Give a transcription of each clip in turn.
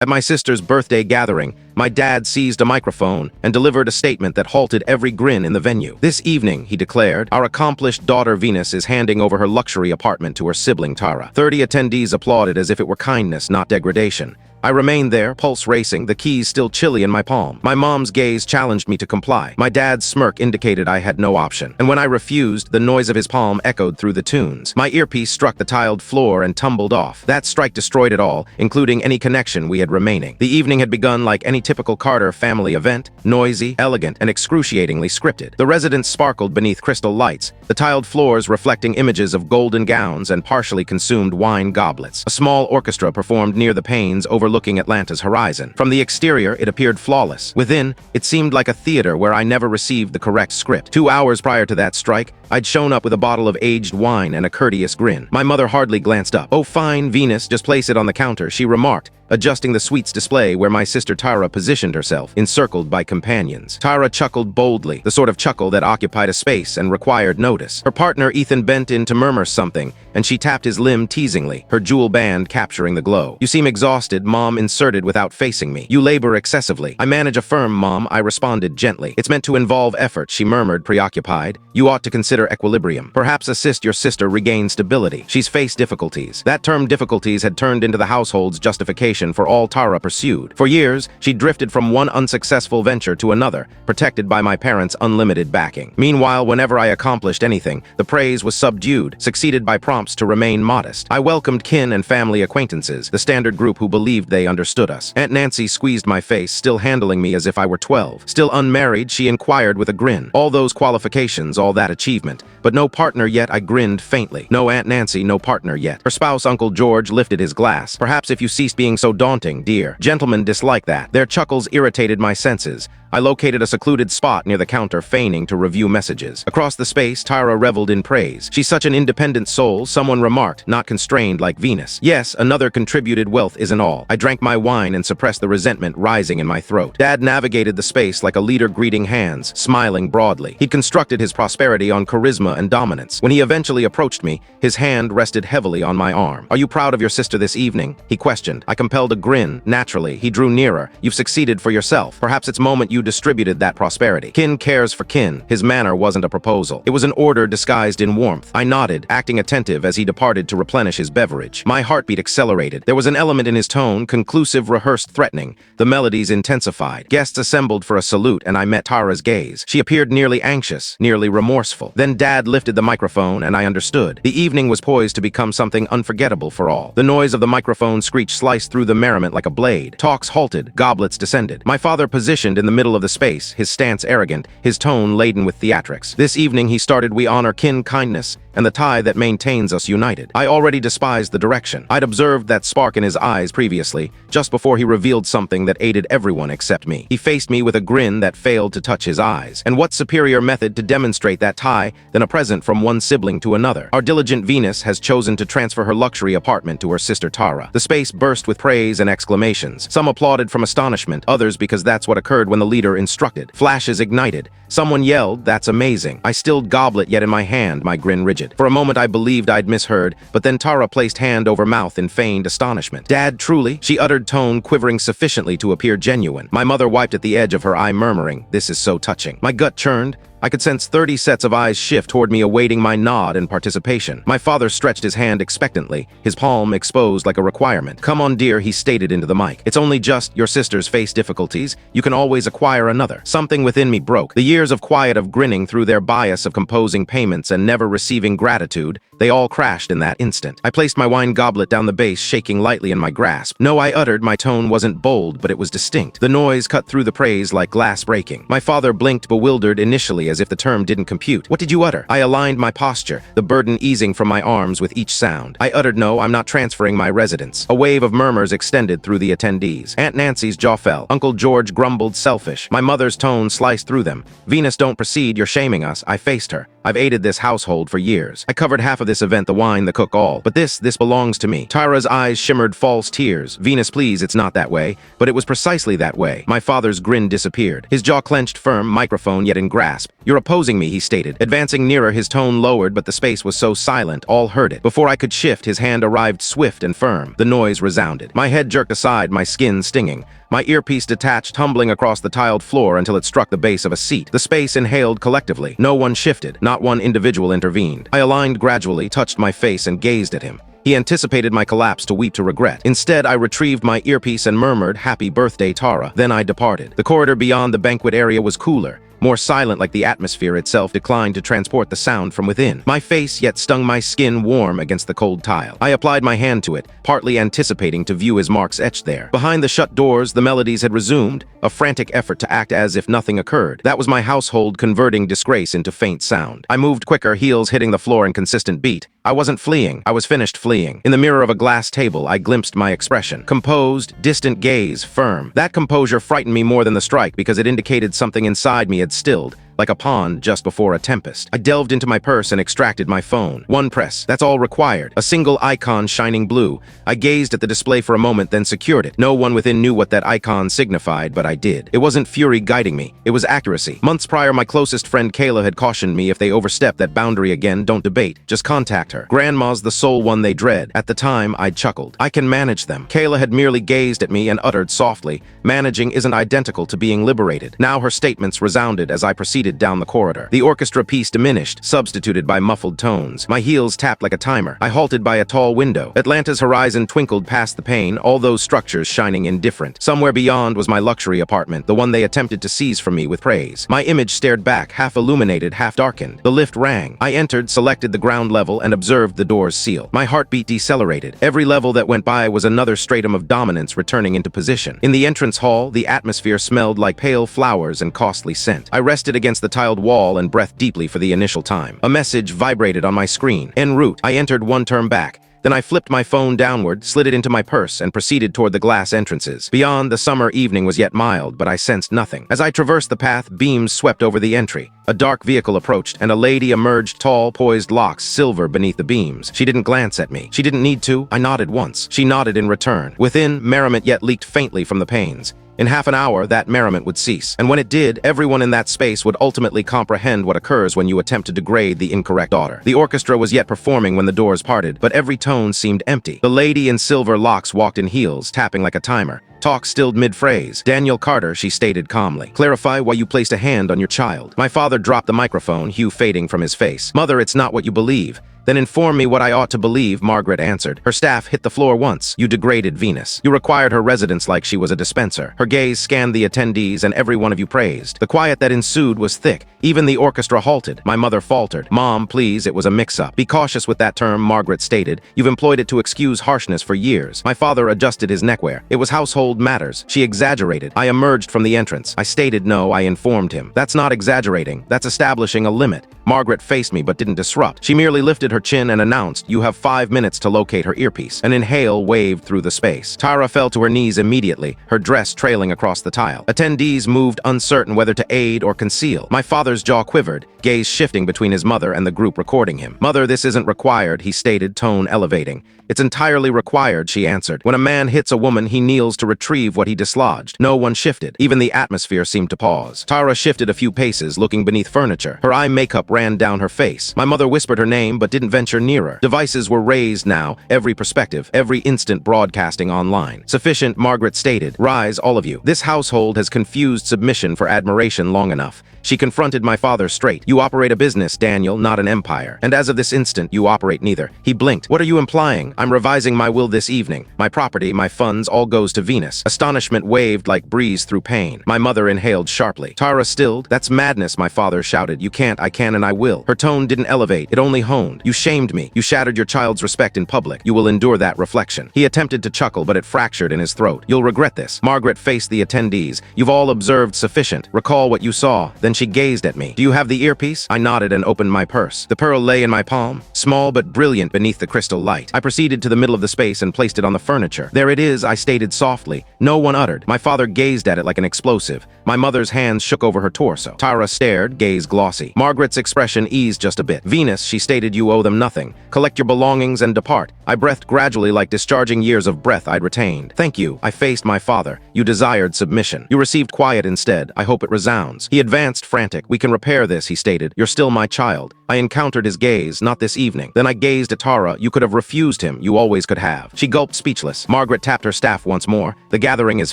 At my sister's birthday gathering, my dad seized a microphone and delivered a statement that halted every grin in the venue. "This evening," he declared, "our accomplished daughter Venus is handing over her luxury apartment to her sibling Tara." 30 attendees applauded as if it were kindness, not degradation. I remained there, pulse racing, the keys still chilly in my palm. My mom's gaze challenged me to comply. My dad's smirk indicated I had no option. And when I refused, the noise of his palm echoed through the tunes. My earpiece struck the tiled floor and tumbled off. That strike destroyed it all, including any connection we had remaining. The evening had begun like any typical Carter family event, noisy, elegant, and excruciatingly scripted. The residence sparkled beneath crystal lights, the tiled floors reflecting images of golden gowns and partially consumed wine goblets. A small orchestra performed near the panes overlooking Atlanta's horizon. From the exterior, it appeared flawless. Within, it seemed like a theater where I never received the correct script. 2 hours prior to that strike, I'd shown up with a bottle of aged wine and a courteous grin. My mother hardly glanced up. "Oh, fine, Venus, just place it on the counter," she remarked, adjusting the sweets display where my sister Tara positioned herself, encircled by companions. Tara chuckled boldly, the sort of chuckle that occupied a space and required notice. Her partner Ethan bent in to murmur something, and she tapped his limb teasingly, her jewel band capturing the glow. "You seem exhausted," Mom inserted without facing me. "You labor excessively." "I manage a firm, Mom," I responded gently. "It's meant to involve effort," she murmured, preoccupied. "You ought to consider equilibrium. Perhaps assist your sister regain stability. She's faced difficulties." That term difficulties had turned into the household's justification for all Tara pursued. For years, she drifted from one unsuccessful venture to another, protected by my parents' unlimited backing. Meanwhile, whenever I accomplished anything, the praise was subdued, succeeded by prompts to remain modest. I welcomed kin and family acquaintances, the standard group who believed they understood us. Aunt Nancy squeezed my face, still handling me as if I were 12. Still unmarried, she inquired with a grin. All those qualifications, all that achievement, but no partner yet. I grinned faintly. No, Aunt Nancy, no partner yet. Her spouse, Uncle George, lifted his glass. "Perhaps if you ceased being so daunting, dear." Gentlemen dislike that. Their chuckles irritated my senses. I located a secluded spot near the counter, feigning to review messages. Across the space, Tara reveled in praise. "She's such an independent soul," someone remarked, "not constrained like Venus." Yes, another contributed. "Wealth isn't all." I drank my wine and suppressed the resentment rising in my throat. Dad navigated the space like a leader greeting hands, smiling broadly. He'd constructed his prosperity on charisma and dominance. When he eventually approached me, his hand rested heavily on my arm. "Are you proud of your sister this evening?" he questioned. I compelled a grin. Naturally, he drew nearer. "You've succeeded for yourself. Perhaps it's moment you distributed that prosperity. Kin cares for kin." His manner wasn't a proposal. It was an order disguised in warmth. I nodded, acting attentive as he departed to replenish his beverage. My heartbeat accelerated. There was an element in his tone, conclusive, rehearsed, threatening. The melodies intensified. Guests assembled for a salute, and I met Tara's gaze. She appeared nearly anxious, nearly remorseful. Then Dad lifted the microphone, and I understood. The evening was poised to become something unforgettable for all. The noise of the microphone screech sliced through the merriment like a blade. Talks halted, goblets descended. My father positioned in the middle of the space, his stance arrogant, his tone laden with theatrics. "This evening," he started, "we honor kin kindness and the tie that maintains us united." I already despised the direction. I'd observed that spark in his eyes previously, just before he revealed something that aided everyone except me. He faced me with a grin that failed to touch his eyes. And what superior method to demonstrate that tie than a present from one sibling to another? Our diligent Venus has chosen to transfer her luxury apartment to her sister Tara. The space burst with praise and exclamations. Some applauded from astonishment, others because that's what occurred when the leader instructed. Flashes ignited. Someone yelled, "That's amazing." I stilled goblet yet in my hand, my grin rigid. For a moment I believed I'd misheard, but then Tara placed hand over mouth in feigned astonishment. "Dad, truly?" she uttered, tone quivering sufficiently to appear genuine. My mother wiped at the edge of her eye, murmuring, "This is so touching." My gut churned. I could sense 30 sets of eyes shift toward me, awaiting my nod and participation. My father stretched his hand expectantly, his palm exposed like a requirement. "Come on, dear," he stated into the mic. "It's only just your sisters face difficulties. You can always acquire another." Something within me broke. The years of quiet, of grinning through their bias of composing payments and never receiving gratitude, they all crashed in that instant. I placed my wine goblet down the base, shaking lightly in my grasp. "No," I uttered. My tone wasn't bold, but it was distinct. The noise cut through the praise like glass breaking. My father blinked, bewildered initially, as if the term didn't compute. "What did you utter?" I aligned my posture, the burden easing from my arms with each sound. I uttered, "No, I'm not transferring my residence." A wave of murmurs extended through the attendees. Aunt Nancy's jaw fell. Uncle George grumbled, "Selfish." My mother's tone sliced through them. "Venus, don't proceed, you're shaming us." I faced her. I've aided this household for years. I covered half of this event, the wine, the cook, all. But this belongs to me. Tara's eyes shimmered false tears. "Venus, please, it's not that way." But it was precisely that way. My father's grin disappeared. His jaw clenched firm, microphone yet in grasp. "You're opposing me," he stated. Advancing nearer, his tone lowered, but the space was so silent, all heard it. Before I could shift, his hand arrived swift and firm. The noise resounded. My head jerked aside, my skin stinging. My earpiece detached, tumbling across the tiled floor until it struck the base of a seat. The space inhaled collectively. No one shifted. Not one individual intervened. I aligned gradually, touched my face, and gazed at him. He anticipated my collapse to weep to regret. Instead, I retrieved my earpiece and murmured, "Happy birthday, Tara." Then I departed. The corridor beyond the banquet area was cooler, more silent, like the atmosphere itself declined to transport the sound from within. My face yet stung my skin warm against the cold tile. I applied my hand to it, partly anticipating to view his marks etched there. Behind the shut doors, the melodies had resumed, a frantic effort to act as if nothing occurred. That was my household converting disgrace into faint sound. I moved quicker, heels hitting the floor in consistent beat. I wasn't fleeing. I was finished fleeing. In the mirror of a glass table, I glimpsed my expression. Composed, distant gaze, firm. That composure frightened me more than the strike because it indicated something inside me had stilled, like a pond just before a tempest. I delved into my purse and extracted my phone. One press, that's all required. A single icon shining blue. I gazed at the display for a moment, then secured it. No one within knew what that icon signified, but I did. It wasn't fury guiding me. It was accuracy. Months prior, my closest friend Kayla had cautioned me if they overstep that boundary again, don't debate. Just contact her. Grandma's the sole one they dread. At the time, I'd chuckled. I can manage them. Kayla had merely gazed at me and uttered softly, "Managing isn't identical to being liberated." Now her statements resounded as I proceeded down the corridor. The orchestra piece diminished, substituted by muffled tones. My heels tapped like a timer. I halted by a tall window. Atlanta's horizon twinkled past the pane, all those structures shining indifferent. Somewhere beyond was my luxury apartment, the one they attempted to seize from me with praise. My image stared back, half illuminated, half darkened. The lift rang. I entered, selected the ground level, and observed the doors seal. My heartbeat decelerated. Every level that went by was another stratum of dominance returning into position. In the entrance hall, the atmosphere smelled like pale flowers and costly scent. I rested against the tiled wall and breathed deeply for the initial time. A message vibrated on my screen. En route. I entered one term back. Then I flipped my phone downward, slid it into my purse, and proceeded toward the glass entrances. Beyond, the summer evening was yet mild, but I sensed nothing. As I traversed the path, beams swept over the entry. A dark vehicle approached, and a lady emerged, tall, poised, locks silver beneath the beams. She didn't glance at me. She didn't need to. I nodded once. She nodded in return. Within, merriment yet leaked faintly from the panes. In half an hour, that merriment would cease. And when it did, everyone in that space would ultimately comprehend what occurs when you attempt to degrade the incorrect daughter. The orchestra was yet performing when the doors parted, but every tone seemed empty. The lady in silver locks walked in heels, tapping like a timer. Talk stilled mid-phrase. "Daniel Carter," she stated calmly. "Clarify why you placed a hand on your child." My father dropped the microphone, hue fading from his face. "Mother, it's not what you believe." "Then inform me what I ought to believe," Margaret answered. Her staff hit the floor once. "You degraded Venus. You required her residence like she was a dispenser." Her gaze scanned the attendees and every one of you praised. The quiet that ensued was thick. Even the orchestra halted. My mother faltered. "Mom, please, it was a mix-up." "Be cautious with that term," Margaret stated. "You've employed it to excuse harshness for years." My father adjusted his neckwear. "It was household matters." She exaggerated. I emerged from the entrance. I stated no, I informed him. "That's not exaggerating. That's establishing a limit." Margaret faced me but didn't disrupt. She merely lifted her chin and announced, "You have 5 minutes to locate her earpiece." An inhale waved through the space. Tara fell to her knees immediately, her dress trailing across the tile. Attendees moved, uncertain whether to aid or conceal. My father's jaw quivered, gaze shifting between his mother and the group recording him. "Mother, this isn't required," he stated, tone elevating. "It's entirely required," she answered. "When a man hits a woman, he kneels to retrieve what he dislodged." No one shifted. Even the atmosphere seemed to pause. Tara shifted a few paces, looking beneath furniture. Her eye makeup ran down her face. My mother whispered her name, but didn't venture nearer. Devices were raised now, every perspective, every instant broadcasting online. "Sufficient," Margaret stated. "Rise, all of you. This household has confused submission for admiration long enough." She confronted my father straight. "You operate a business, Daniel, not an empire. And as of this instant, you operate neither." He blinked. "What are you implying?" "I'm revising my will this evening. My property, my funds, all goes to Venus." Astonishment waved like breeze through pain. My mother inhaled sharply. Tara stilled. "That's madness," my father shouted. "You can't, I can, and I will." Her tone didn't elevate. It only honed. "You shamed me. You shattered your child's respect in public. You will endure that reflection." He attempted to chuckle, but it fractured in his throat. "You'll regret this." Margaret faced the attendees. "You've all observed sufficient. Recall what you saw." Then she gazed at me. "Do you have the earpiece?" I nodded and opened my purse. The pearl lay in my palm, small but brilliant beneath the crystal light. I proceeded to the middle of the space and placed it on the furniture. "There it is," I stated softly. No one uttered. My father gazed at it like an explosive. My mother's hands shook over her torso. Tara stared, gaze glossy. Margaret's expression eased just a bit. "Venus," she stated, "you owe owe them nothing. Collect your belongings and depart. I breathed gradually like discharging years of breath I'd retained. Thank you. I faced my father. You desired submission. You received quiet instead. I hope it resounds. He advanced, frantic. We can repair this, he stated. You're still my child. I encountered his gaze, not this evening. Then I gazed at Tara. You could have refused him. You always could have. She gulped, speechless. Margaret tapped her staff once more. The gathering is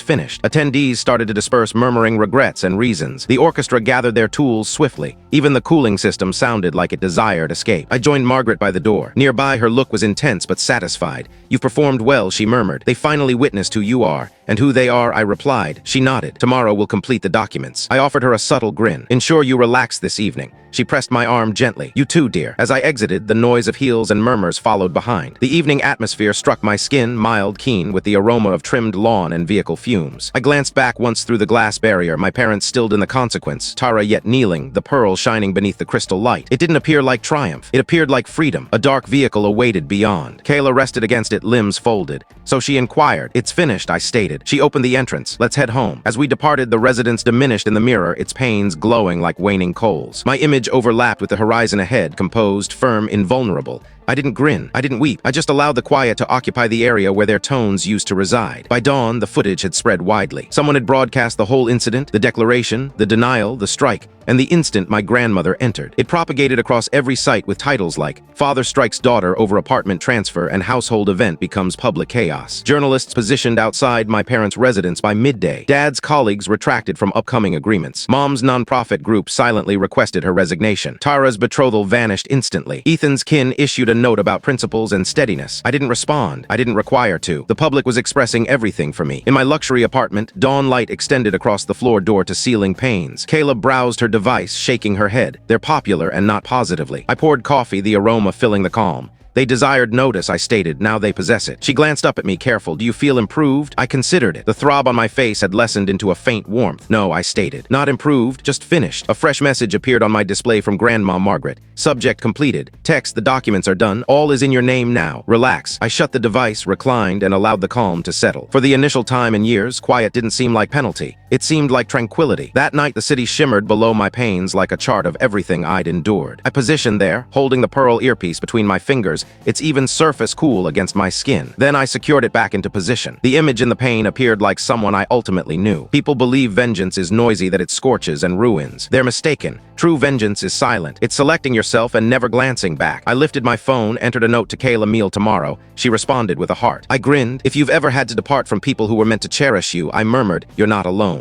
finished. Attendees started to disperse, murmuring regrets and reasons. The orchestra gathered their tools swiftly. Even the cooling system sounded like it desired escape. I joined Margaret by the door. Nearby, her look was intense but satisfied. You've performed well, she murmured. They finally witnessed who you are. And who they are, I replied. She nodded. Tomorrow we'll complete the documents. I offered her a subtle grin. Ensure you relax this evening. She pressed my arm gently. You too, dear. As I exited, the noise of heels and murmurs followed behind. The evening atmosphere struck my skin, mild, keen, with the aroma of trimmed lawn and vehicle fumes. I glanced back once through the glass barrier, my parents stilled in the consequence, Tara yet kneeling, the pearl shining beneath the crystal light. It didn't appear like triumph. It appeared like freedom. A dark vehicle awaited beyond. Kayla rested against it, limbs folded. So she inquired. It's finished, I stated. She opened the entrance. Let's head home. As we departed, the residence diminished in the mirror, its panes glowing like waning coals. My image overlapped with the horizon ahead, composed, firm, invulnerable. I didn't grin. I didn't weep. I just allowed the quiet to occupy the area where their tones used to reside. By dawn, the footage had spread widely. Someone had broadcast the whole incident, the declaration, the denial, the strike, and the instant my grandmother entered. It propagated across every site with titles like Father Strikes Daughter Over Apartment Transfer and Household Event Becomes Public Chaos. Journalists positioned outside my parents' residence by midday. Dad's colleagues retracted from upcoming agreements. Mom's nonprofit group silently requested her resignation. Tara's betrothal vanished instantly. Ethan's kin issued a note about principles and steadiness. I didn't respond. I didn't require to. The public was expressing everything for me. In my luxury apartment, dawn light extended across the floor door to ceiling panes. Kayla browsed her device, shaking her head. They're popular and not positively. I poured coffee, the aroma filling the calm. They desired notice, I stated. Now they possess it. She glanced up at me, careful. Do you feel improved? I considered it. The throb on my face had lessened into a faint warmth. No, I stated. Not improved, just finished. A fresh message appeared on my display from Grandma Margaret. Subject completed. Text, the documents are done. All is in your name now. Relax. I shut the device, reclined, and allowed the calm to settle. For the initial time in years, quiet didn't seem like penalty. It seemed like tranquility. That night, the city shimmered below my panes like a chart of everything I'd endured. I positioned there, holding the pearl earpiece between my fingers, its even surface cool against my skin. Then I secured it back into position. The image in the pane appeared like someone I ultimately knew. People believe vengeance is noisy, that it scorches and ruins. They're mistaken. True vengeance is silent. It's selecting yourself and never glancing back. I lifted my phone, entered a note to Kayla, meal tomorrow. She responded with a heart. I grinned. If you've ever had to depart from people who were meant to cherish you, I murmured, you're not alone.